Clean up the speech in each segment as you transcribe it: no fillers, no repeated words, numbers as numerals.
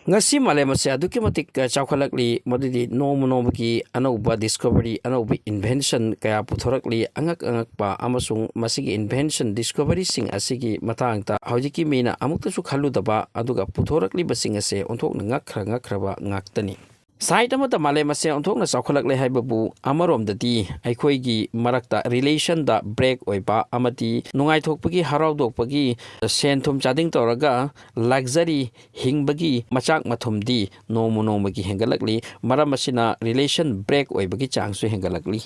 ngasi malem ase aduki matik chawkhalakli modidi nomo anauba discovery anauba invention kaya puthorakli angak pa amasung masigi invention discovery sing asigi matangta hojiki mina amukta su khaludaba aduga puthorakli basing ase onthokna ngakhraba ngaktani side amata malem ase onthokna chawkhalakle haibabu amarom-dadi aikhoigi marakta relation da break oiba amati nungai thokpagi haraudokpagi senthum chading toraga luxury hingbagi machak mathumdi nomo hengalakli maramasina relation break oibagi changsu hengalakli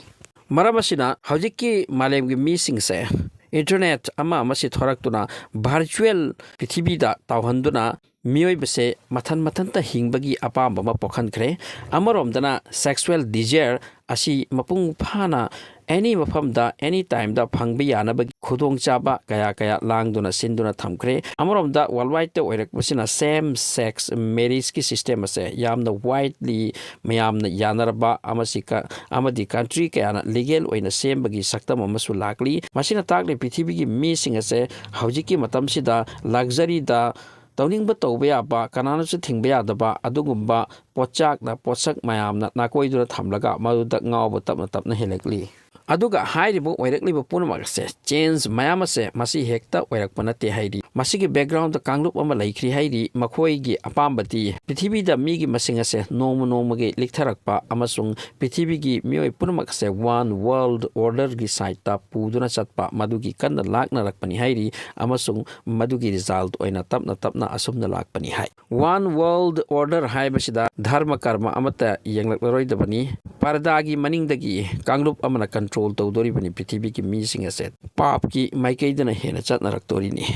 maramasina hojiki malemgi missing se internet ama masi thoraktuna virtual prithibida tawhanduna mioi bese mathan ta hingbagi apam bama pokhan khre amarom-dana sexual desire asi mapung phana any mafamda any time da phangbi yanabagi khudong chaba kaya langduna sinduna thamkre amarom-da worldwide te oirak basina same sex marriage ki system ase yamna widely mayamna yanarba amadi country kayana legal oina sembagi saktam amasu lakli masina takle prithibigi mi sing ase hojiki matamsida luxury da tawningba tawba yaba kananasu thingba yadaba adugumba pochak na posak mayamna nakoidura thamlaga maduda ngawba tapna helakli aduga hairibu oirakliba punamagase change mayamase masi hekta oirakpanate hairi masigi background da kanglup ama laikri hairi makhoigi apambati prithibida migi masingase nomo ge liktharakpa amasung prithibigi mioi punamagase one world order gi site ta puduna chatpa madugi kanna lakna rakpani hairi amasung madugi result oina tapna asumna lakpani hai one world order haibasida dharma karma amata yenglakroidabani pardagi maningdagi kanglup amana control tawdoribani prithibigi missing ase pap ki maikei dana hena chatnaraktorini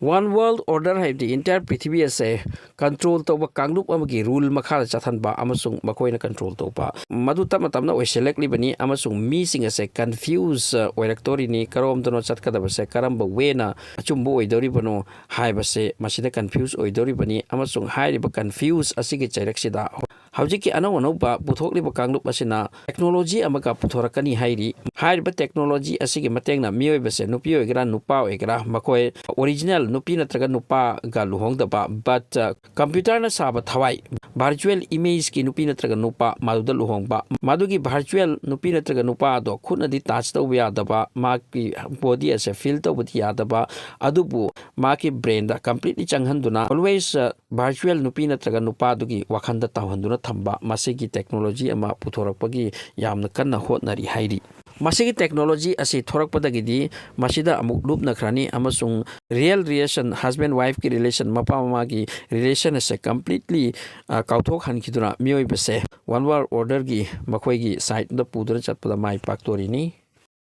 one world order have the entire prithvi ase control tawba kanglup amagi rule makhala chathanba amasung makoina control tawba madu tamna oiselekli bani amasung missing ase confuse oiraktorini karom dono chatkadaba se karamba wena achumbo oidoribano haibase masida confuse oidoribani amasung hairiba confuse asigi chairaksida hojiki anauba puthokliba kanglup asina technology amaga puthorakani hairi hairiba technology asigi matengna mioibase nupi oigra nupa oigra makoi original nupi natraga nupa ga luhongdaba but computer na saba thawai virtual image ki nupi natraga nupa maduda luhongba madugi virtual nupi natraga nupa do khuna di touch tawba yadaba maki body as a feel tawba yadaba adubu maki brain da completely changhanduna always virtual nupi natraga nupa dugi wakhanda tawhanduna thamba masigi technology ama puthorakpagi yamna kanna hotnari hairi masigi technology asi thorakpadagidi masida amuk loop nakrani amasung real relation husband wife ki relation mapa mama ki relation ase completely kauthok hankiduna mioi base one world order gi makhoi gi side da pudura chatpada mai paktorini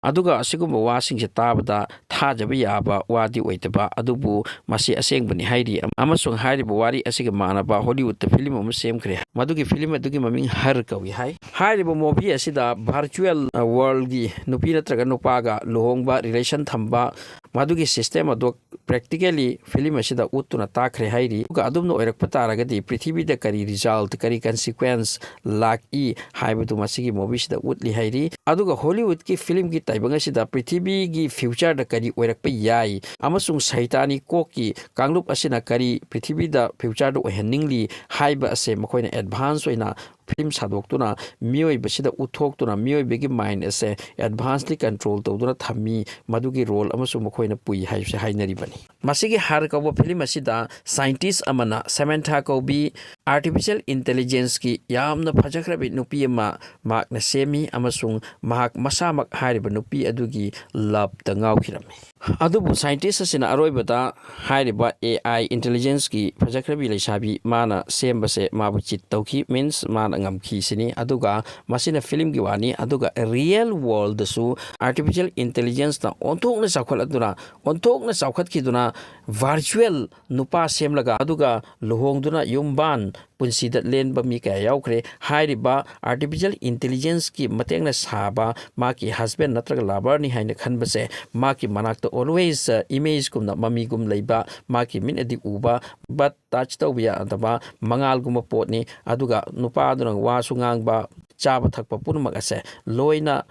aduga asigumba wasing se tabada thajaba yaba wadi oitaba adubu masi asengbani hairi amasung hairiba wari asiga manaba hollywood ta film am semkhre madugi film adugi maming har kawi hai hairiba movie asida virtual world gi nupi natraga nupaga luhongba relation thamba madugi system adu practically film asida utuna takhre hairi uga adumno oirakpa taragadi prithvi da kari result kari consequence laki haibatu masigi movie sida utli hairi aduga hollywood ki film gi taibangashida prithvi gi future da kari oirakpa yai amasung saitani koki kanglup asina kari prithvi da future da oheningli haiba ase makoina advance oina film sadoktuna mioi basida uthoktuna mioi begi mind ase advancedly control tawduna thammi madugi role amasung makoina pui haise hainari bani masigi har kawa film asida scientist amana Samantha Kobi artificial intelligence ki yamna phajakrabi nupi ama makna semi amasung mahak masamak hairiba nupi adugi love ta ngawkhirami adubu scientist asina aroibata hairiba AI intelligence ki phajakrabi leisabi mana sembase mabu chit tawki means mana ngamki sini aduga masina film gi wani aduga real world su artificial intelligence na onthokna chawkhat kiduna virtual nupa semlaga aduga luhongduna yumban punsida lenba mi kaya yaukre hairiba artificial intelligence ki matengna saba maki husband natraga lover ni haina khanbase maki manakta always image kumna mami gum leiba maki min adi uba but touch tawbiya adaba mangal guma potni aduga nupa aduna wasu ngangba chaba thakpa punmak ase loina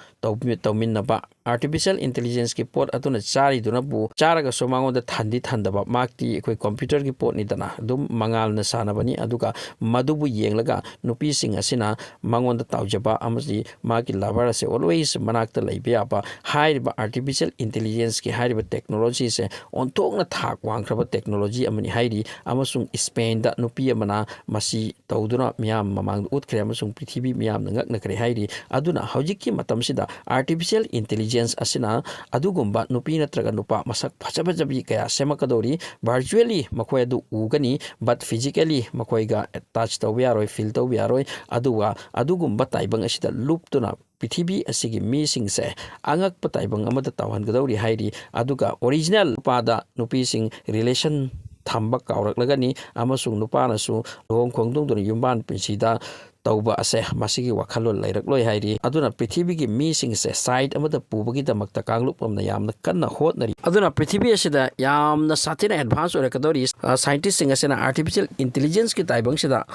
tawminnaba artificial intelligence ki pot atuna chari duna bu charaga so mangonda thandi thandaba makti ekoi computer ki pot ni dana dum mangal na sana bani aduga madubu yenglaga nupi sing asina mangonda tawjaba amasi maki labar se always manakta leibya ba high artificial intelligence ki high technology se ontokna thak wangkraba technology amani hairi amasung Spain da nupi amana masi tawduna miyam mamang utkre amasung prithibi miyam ngak na kre hairi aduna hojikki matamsida artificial intelligence asina adugumba nupi natraga nupa masak phajabajabi kaya semakadori virtually makhoi adu ugani but physically makhoi ga attach tawya roi feel tawya roi aduwa adugumba taibang asida loop tuna Pithibi asigi missing se angak pataibang amada tawhan gadawri hairi aduga original pada nupi sing relation thamba kaurak lagani amasung nupana su luhong khongdong dun yumban pinsida tauba ase masigi wakhalol lairak loi hairi aduna prithibi gi missing se side amada pubagi damakta kanglup amna yamna kanna hotnari aduna prithibi asida yamna satina advance ore kadori scientist sing asena artificial intelligence ki taibang sida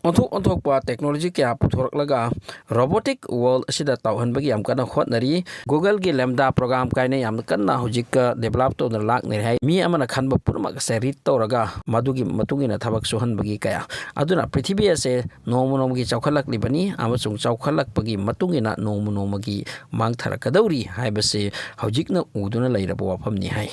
onthokpa technology kya puthorklaga robotic world asida tawhanbagi yam kana hotnari Google gi lambda program kaina yam kanna hojik develop to na lak nei hai mi amana khanba purma se read tawraga madugi matungina thabak suhanbagi kaya aduna prithibi ase nomonom gi chawkhalak libani amasung chawkhalak pagi matungina nomonom gi mangthara kadawri haibase hojikna uduna leirabo wafam ni hai